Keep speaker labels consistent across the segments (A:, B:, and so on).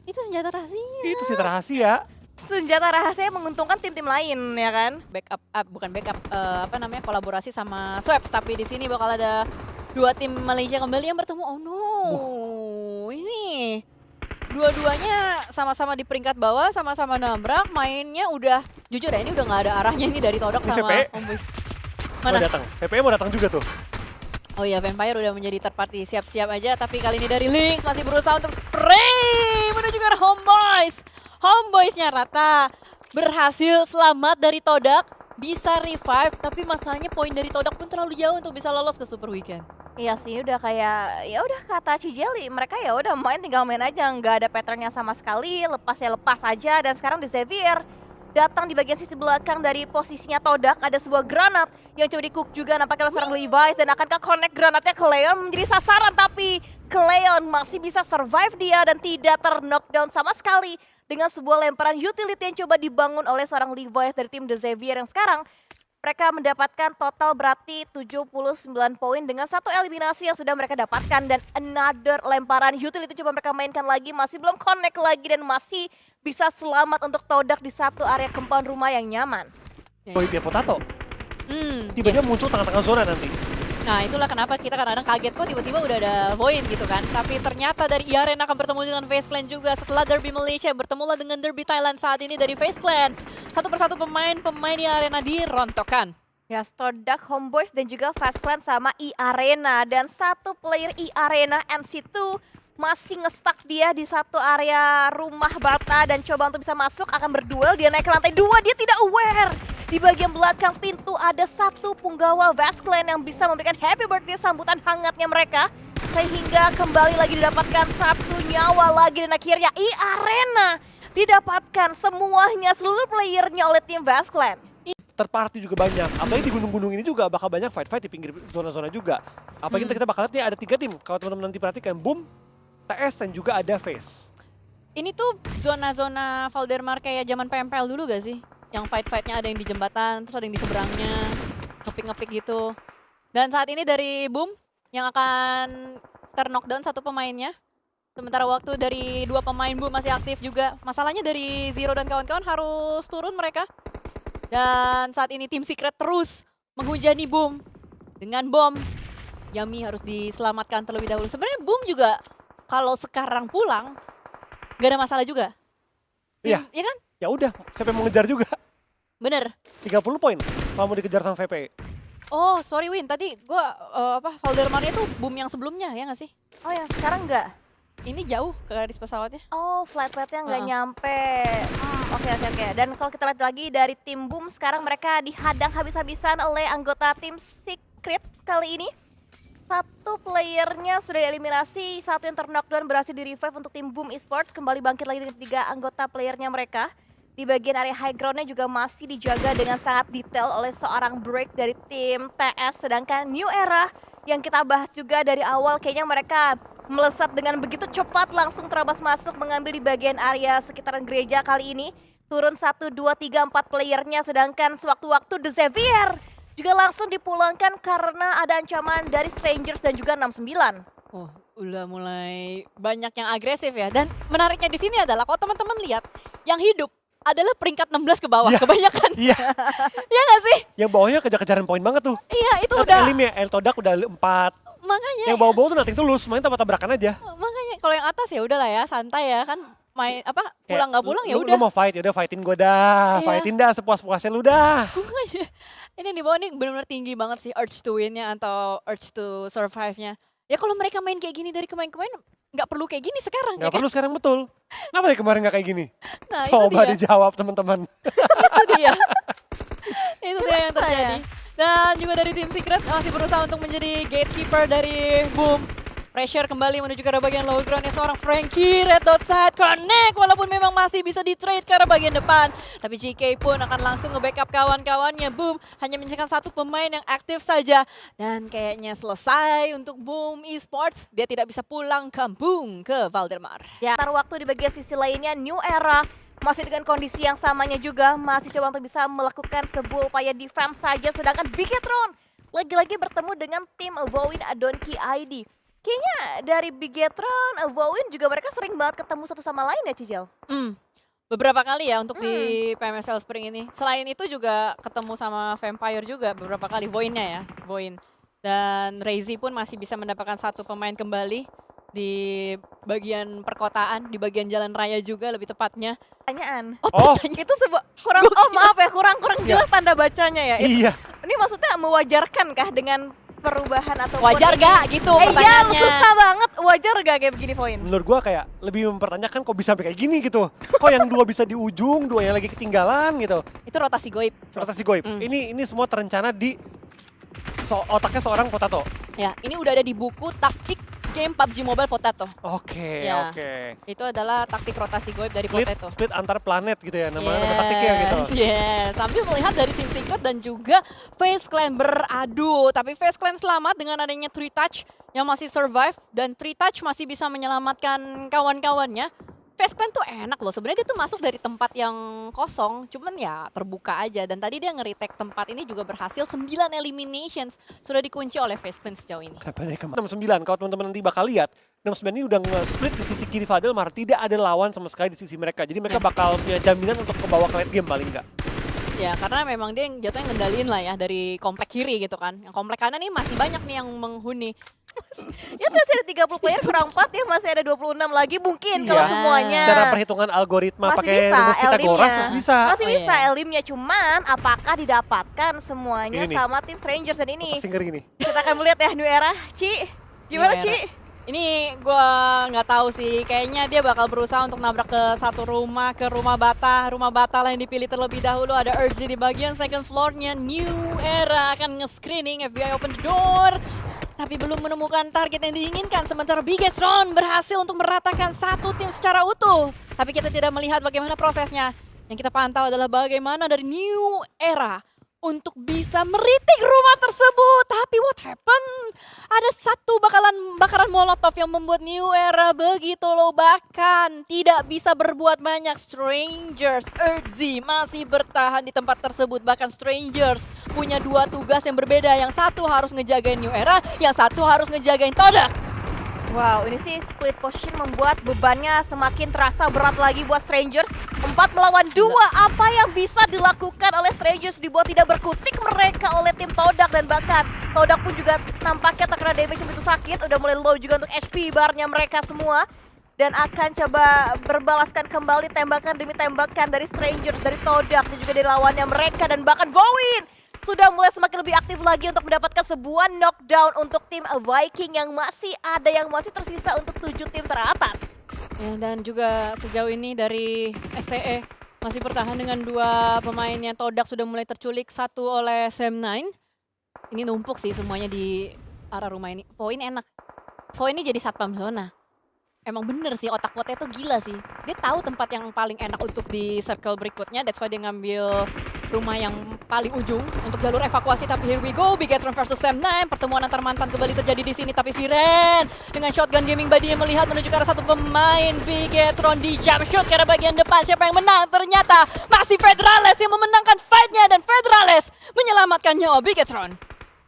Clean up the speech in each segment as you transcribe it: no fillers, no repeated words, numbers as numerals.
A: Itu senjata rahasia.
B: Itu senjata rahasia.
C: Senjata rahasia yang menguntungkan tim-tim lain ya kan.
A: Backup, bukan backup, apa namanya, kolaborasi sama Swaps. Tapi di sini bakal ada dua tim Malaysia kembali yang bertemu. Oh no, ini dua-duanya sama-sama di peringkat bawah, sama-sama nabrak. Mainnya udah, jujur ya, ini udah nggak ada arahnya ini dari Todok
B: Ini
A: sama
B: VP.
A: Homeboyz.
B: Mau
A: Mana?
B: datang. VPE mau datang juga tuh.
A: Oh iya, Vampire udah menjadi third party, siap-siap aja. Tapi kali ini dari Lynx masih berusaha untuk spray menuju ke arah Homeboyz. Homeboyz-nya rata, berhasil selamat dari Todak, bisa revive. Tapi masalahnya poin dari Todak pun terlalu jauh untuk bisa lolos ke Super Weekend.
C: Iya sih, udah kayak ya udah kata Cijeli, mereka ya udah main tinggal main aja, nggak ada patternnya sama sekali, lepas ya lepas aja. Dan sekarang di Xavier datang di bagian sisi belakang dari posisinya Todak, ada sebuah granat yang coba di-cook juga nampaknya oleh seorang Levi's, dan akankah connect granatnya ke Leon menjadi sasaran, tapi ke Leon masih bisa survive dia dan tidak ter-knockdown sama sekali dengan sebuah lemparan utility yang coba dibangun oleh seorang Levi's dari tim The Xavier yang sekarang mereka mendapatkan total berarti 79 poin dengan satu eliminasi yang sudah mereka dapatkan, dan another lemparan utility coba mereka mainkan lagi, masih belum connect lagi dan masih bisa selamat untuk Todak di satu area compound rumah yang nyaman.
B: Boy dia potato.
A: Yes.
B: Tiba-tiba muncul tengah-tengah zona nanti.
A: Nah itulah kenapa kita kadang-kadang kaget kok tiba-tiba udah ada Void gitu kan. Tapi ternyata dari Yaren akan bertemu dengan FaZe Clan juga setelah Derby Malaysia. Bertemulah dengan Derby Thailand saat ini dari FaZe Clan. Satu persatu pemain di arena dirontokkan.
C: Ya, Todak, Homeboyz dan juga Fast Clan sama E-Arena, dan satu player E-Arena NC2 masih ngestak dia di satu area rumah Bata dan coba untuk bisa masuk, akan berduel, dia naik ke lantai 2, dia tidak aware. Di bagian belakang pintu ada satu punggawa Fast Clan yang bisa memberikan happy birthday sambutan hangatnya mereka, sehingga kembali lagi didapatkan satu nyawa lagi, dan akhirnya E-Arena didapatkan semuanya, seluruh playernya oleh tim Fast Clan.
B: Third party juga banyak. Apalagi di gunung-gunung ini juga bakal banyak fight-fight di pinggir zona-zona juga. Apalagi kita bakal lihat nih ada 3 tim. Kalau teman-teman nanti perhatikan, Boom, TS, dan juga ada FaZe.
A: Ini tuh zona-zona Valdemar kayak zaman PMPL dulu gak sih? Yang fight-fightnya ada yang di jembatan, terus ada yang di seberangnya, ngepik-ngepik gitu. Dan saat ini dari Boom yang akan ter-knockdown satu pemainnya. Sementara waktu dari 2 pemain Boom masih aktif juga. Masalahnya dari Zero dan kawan-kawan harus turun mereka. Dan saat ini tim Secret terus menghujani Boom dengan bom. Yami harus diselamatkan terlebih dahulu. Sebenarnya Boom juga kalau sekarang pulang gak ada masalah juga.
B: Iya.
A: Iya kan?
B: Ya udah, siapa yang mau ngejar juga?
A: Bener.
B: 30 poin kalau mau dikejar sama VPE.
A: Oh sorry Win, tadi gua Valdermarnya tuh Boom yang sebelumnya ya gak sih?
C: Oh, yang sekarang enggak?
A: Ini jauh ke garis pesawatnya.
C: Oh, flat-flatnya nggak nyampe. Oke. Dan kalau kita lihat lagi dari tim Boom, sekarang mereka dihadang habis-habisan oleh anggota tim Secret kali ini. Satu playernya sudah dieliminasi, satu yang ter-knockdown berhasil di-revive untuk tim Boom Esports. Kembali bangkit lagi dengan 3 anggota playernya mereka. Di bagian area high ground-nya juga masih dijaga dengan sangat detail oleh seorang break dari tim TS. Sedangkan New Era yang kita bahas juga dari awal, kayaknya mereka melesat dengan begitu cepat, langsung terabas masuk mengambil di bagian area sekitaran gereja kali ini. Turun 1, 2, 3, 4 playernya, sedangkan sewaktu-waktu The Xavier juga langsung dipulangkan karena ada ancaman dari Strangers dan juga 69.
A: Oh, udah mulai banyak yang agresif ya. Dan menariknya di sini adalah kalau teman-teman lihat yang hidup adalah peringkat 16 ke bawah kebanyakan.
B: Iya.
A: Iya gak sih?
B: Yang bawahnya kejar-kejaran poin banget tuh.
A: Iya, itu
B: Nanti
A: udah.
B: Elim ya, El Todak udah 4.
A: Makanya.
B: Yang bawah-bawah tuh nothing tulus, main tabrakan aja.
A: Makanya kalau yang atas ya udahlah ya, santai ya kan. Main apa? Pulang nggak pulang ya
B: Lu
A: udah.
B: mau fight, ya udah fightin gue dah.
A: Iya.
B: Fightin dah sepuas-puasnya lu dah.
A: Makanya. Ini di bawah nih benar-benar tinggi banget sih urge to win-nya atau urge to survive-nya. Ya kalau mereka main kayak gini dari kemarin-kemarin nggak perlu kayak gini sekarang.
B: Nggak perlu sekarang, betul. Kenapa dari kemarin nggak kayak gini?
A: Nah,
B: Coba
A: itu dia.
B: dijawab teman-teman.
A: Itu dia. Itu dia yang terjadi. Dan juga dari tim Secret masih berusaha untuk menjadi gatekeeper dari Boom. Pressure kembali menuju ke arah bagian low ground-nya seorang Frankie. Red dot side connect walaupun memang masih bisa di-trade ke arah bagian depan. Tapi GK pun akan langsung nge-backup kawan-kawannya. Boom hanya menyisakan satu pemain yang aktif saja. Dan kayaknya selesai untuk Boom Esports. Dia tidak bisa pulang kampung ke Valdemar.
C: Ya, tar waktu di bagian sisi lainnya New Era masih dengan kondisi yang samanya juga, masih coba untuk bisa melakukan sebuah upaya defense saja, sedangkan Bigetron lagi-lagi bertemu dengan tim Avoid Donkey ID. Kayaknya dari Bigetron, Vowin juga mereka sering banget ketemu satu sama lain ya Cijel?
A: Beberapa kali ya untuk di PMSL Spring ini. Selain itu juga ketemu sama Vampire juga beberapa kali, Voin-nya ya, Voin. Dan Reizi pun masih bisa mendapatkan satu pemain kembali di bagian perkotaan, di bagian jalan raya juga lebih tepatnya.
C: Pertanyaan.
B: Oh,
C: Itu sebuah kurang maaf ya, kurang jelas tanda bacanya ya.
B: iya.
C: Ini maksudnya mewajarkan kah dengan perubahan atau
A: Wajar gak gitu
C: Iya,
A: pertanyaannya?
C: susah banget. Wajar gak kayak begini Voin?
B: Menurut gua kayak lebih mempertanyakan kok bisa sampai kayak gini gitu. Kok yang dua bisa di ujung, dua yang lagi ketinggalan gitu.
A: Itu rotasi goib.
B: Rotasi goib. Ini semua terencana di otaknya seorang Potato.
A: Ya, ini udah ada di buku taktik game PUBG Mobile Potato.
B: Oke,
A: Ya.
B: oke.
A: Itu adalah taktik rotasi goib dari
B: Split,
A: Potato.
B: split antar planet gitu ya, nama taktiknya gitu.
A: Yes. Sambil melihat dari tim Secret dan juga FaZe Clan beradu. Tapi FaZe Clan selamat dengan adanya 3 Touch yang masih survive. Dan 3 Touch masih bisa menyelamatkan kawan-kawannya. FaZe Clan tuh enak loh, sebenarnya dia tuh masuk dari tempat yang kosong, cuman ya terbuka aja. Dan tadi dia nge-retake tempat ini juga berhasil, 9 eliminations sudah dikunci oleh FaZe Clan sejauh ini.
B: Kenapa nih 69, kalau teman-teman nanti bakal lihat, 69 ini udah nge-split di sisi kiri Fadel, tidak ada lawan sama sekali di sisi mereka. Jadi mereka bakal punya jaminan untuk kebawa ke late game paling enggak.
A: Ya karena memang dia yang jatuhnya ngendaliin lah ya dari komplek kiri gitu kan. Yang komplek kanan ini masih banyak nih yang menghuni.
C: Ya masih ada 30 player kurang 4 ya, masih ada 26 lagi mungkin kalau
B: Iya.
C: semuanya.
B: Secara perhitungan algoritma
C: Masih
B: pakai
C: bisa,
B: rumus Pythagoras
C: L-nya.
B: masih bisa.
C: Masih
A: Oh,
C: bisa
A: iya.
C: Elimnya, cuman apakah didapatkan semuanya
B: Ini nih.
C: sama tim Strangers dan ini?
B: Pasti ngeri nih.
C: Kita akan melihat ya New Era. Ci, gimana
A: New
C: Ci?
A: Era. Ini gua nggak tahu sih, kayaknya dia bakal berusaha untuk nabrak ke satu rumah, ke rumah bata. Rumah bata lah yang dipilih terlebih dahulu. Ada Urgy di bagian second floor-nya. New Era akan nge-screening, FBI open the door. Tapi belum menemukan target yang diinginkan. Sementara Bigetron berhasil untuk meratakan satu tim secara utuh. Tapi kita tidak melihat bagaimana prosesnya. Yang kita pantau adalah bagaimana dari New Era untuk bisa meritik rumah tersebut. Tapi what happened? Ada satu bakaran molotov yang membuat New Era begitu low, bahkan tidak bisa berbuat banyak. Strangers, Urgy masih bertahan di tempat tersebut. Bahkan Strangers punya dua tugas yang berbeda. Yang satu harus ngejagain New Era, yang satu harus ngejagain Todak.
C: Wow, ini sih split position membuat bebannya semakin terasa berat lagi buat Strangers. 4 melawan 2, apa yang bisa dilakukan oleh Strangers dibuat tidak berkutik mereka oleh tim Todak. Dan bahkan Todak pun juga nampaknya terkena damage yang begitu sakit. Udah mulai low juga untuk HP barnya mereka semua. Dan akan coba berbalaskan kembali tembakan demi tembakan dari Strangers, dari Todak dan juga dari lawannya mereka. Dan bahkan Vowin sudah mulai semakin lebih aktif lagi untuk mendapatkan sebuah knockdown untuk tim Viking yang masih ada, yang masih tersisa untuk 7 tim teratas.
A: Ya, dan juga sejauh ini dari STE masih bertahan dengan dua pemainnya. Todak sudah mulai terculik, satu oleh Sam9. Ini numpuk sih semuanya di arah rumah ini. Voin enak. Voin ini jadi satpam zona. Emang bener sih, otak Potato gila sih. Dia tahu tempat yang paling enak untuk di circle berikutnya. That's why dia ngambil rumah yang paling ujung untuk jalur evakuasi. Tapi here we go, Bigetron versus Sam9. Pertemuan antar mantan kembali terjadi di sini. Tapi Viren dengan shotgun gaming body yang melihat menuju ke arah satu pemain Bigetron di jump shot ke arah bagian depan. Siapa yang menang? Ternyata masih Fedrales yang memenangkan fight-nya. Dan Fedrales menyelamatkan nyawa Bigetron.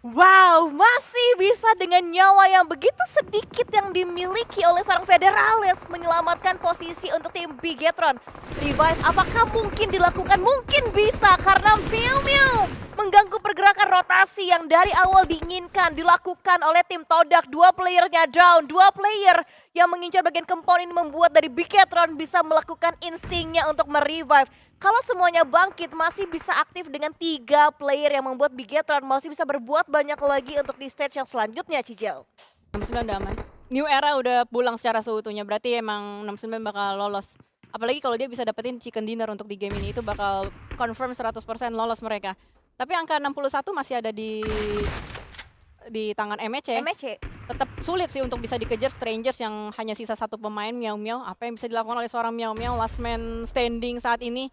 C: Wow, masih bisa dengan nyawa yang begitu sedikit yang dimiliki oleh seorang Federales menyelamatkan posisi untuk tim Bigetron. Revive apakah mungkin dilakukan? Mungkin bisa karena Mew Mew mengganggu pergerakan rotasi yang dari awal diinginkan dilakukan oleh tim Todak. 2 playernya down, 2 player yang mengincar bagian compound ini membuat dari Bigetron bisa melakukan instingnya untuk merevive. Kalau semuanya bangkit masih bisa aktif dengan 3 player yang membuat Bigetron masih bisa berbuat banyak lagi untuk di stage yang selanjutnya, Cijel.
A: 69 udah aman. New Era udah pulang secara seutuhnya, berarti emang 69 bakal lolos. Apalagi kalau dia bisa dapetin chicken dinner untuk di game ini, itu bakal confirm 100% lolos mereka. Tapi angka 61 masih ada di tangan MHC.
C: MHC.
A: Tetap sulit sih untuk bisa dikejar Strangers yang hanya sisa satu pemain, Meow Meow. Apa yang bisa dilakukan oleh seorang Meow Meow, last man standing saat ini,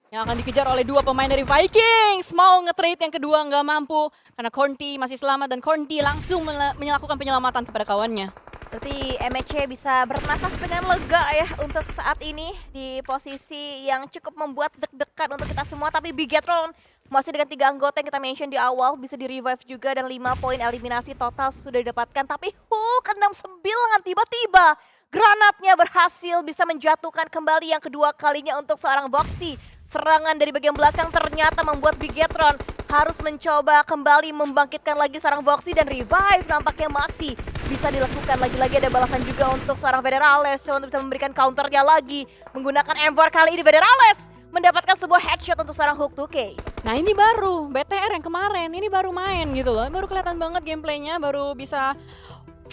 A: yang akan dikejar oleh 2 pemain dari Vikings. Mau nge-trade yang kedua nggak mampu karena Cornty masih selamat dan Cornty langsung melakukan penyelamatan kepada kawannya.
C: Berarti MHC bisa bernafas dengan lega ya untuk saat ini di posisi yang cukup membuat deg-degan untuk kita semua. Tapi Bigetron Masih dengan 3 anggota yang kita mention di awal, bisa di-revive juga dan 5 poin eliminasi total sudah didapatkan. Tapi Hook 69 tiba-tiba granatnya berhasil bisa menjatuhkan kembali yang kedua kalinya untuk seorang Boxy. Serangan dari bagian belakang ternyata membuat Bigetron harus mencoba kembali membangkitkan lagi seorang Boxy dan revive nampaknya masih bisa dilakukan. Lagi-lagi ada balasan juga untuk seorang Federales untuk bisa memberikan counternya lagi. Menggunakan M4 kali ini Federales mendapatkan sebuah headshot untuk seorang Hook 2K.
A: Nah ini baru, BTR yang kemarin, ini baru main gitu loh. Baru kelihatan banget gameplaynya, baru bisa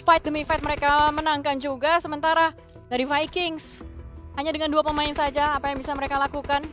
A: fight demi fight mereka menangkan juga. Sementara dari Vikings, hanya dengan 2 pemain saja apa yang bisa mereka lakukan.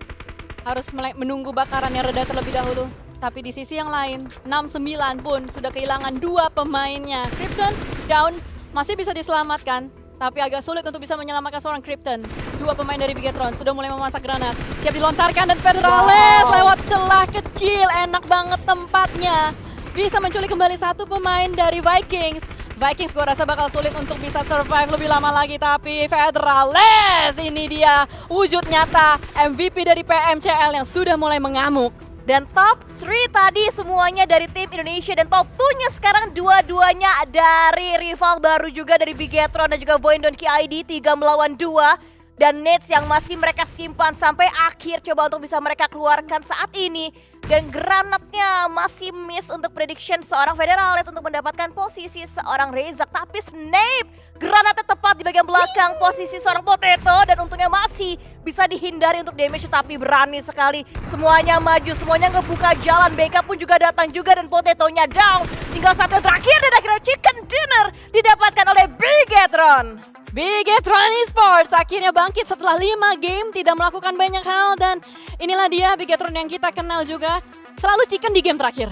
A: Harus menunggu bakarannya reda terlebih dahulu. Tapi di sisi yang lain, 6-9 pun sudah kehilangan 2 pemainnya. Krypton down, masih bisa diselamatkan. Tapi agak sulit untuk bisa menyelamatkan seorang Krypton. 2 pemain dari Bigetron sudah mulai memasak granat. Siap dilontarkan dan Federales lewat celah kecil. Enak banget tempatnya. Bisa menculik kembali 1 pemain dari Vikings. Vikings gue rasa bakal sulit untuk bisa survive lebih lama lagi. Tapi Federales ini dia wujud nyata MVP dari PMCL yang sudah mulai mengamuk.
C: Dan top 3 tadi semuanya dari tim Indonesia dan top 2-nya sekarang dua-duanya dari rival baru juga dari Bigetron dan juga Void Donkey ID 3 melawan 2. Dan nades yang masih mereka simpan sampai akhir coba untuk bisa mereka keluarkan saat ini. Dan granatnya masih miss untuk prediction seorang Federales untuk mendapatkan posisi seorang Rezak. Tapi Snape granatnya tepat di bagian belakang posisi seorang Potato. Dan untungnya masih bisa dihindari untuk damage tapi berani sekali. Semuanya maju, semuanya ngebuka jalan. BK pun juga datang juga dan Potatonya down. Tinggal 1 yang terakhir dan akhirnya chicken dinner didapatkan oleh Bigetron.
A: Bigetron Esports akhirnya bangkit setelah 5 game, tidak melakukan banyak hal dan inilah dia Bigetron yang kita kenal juga. Selalu chicken di game terakhir.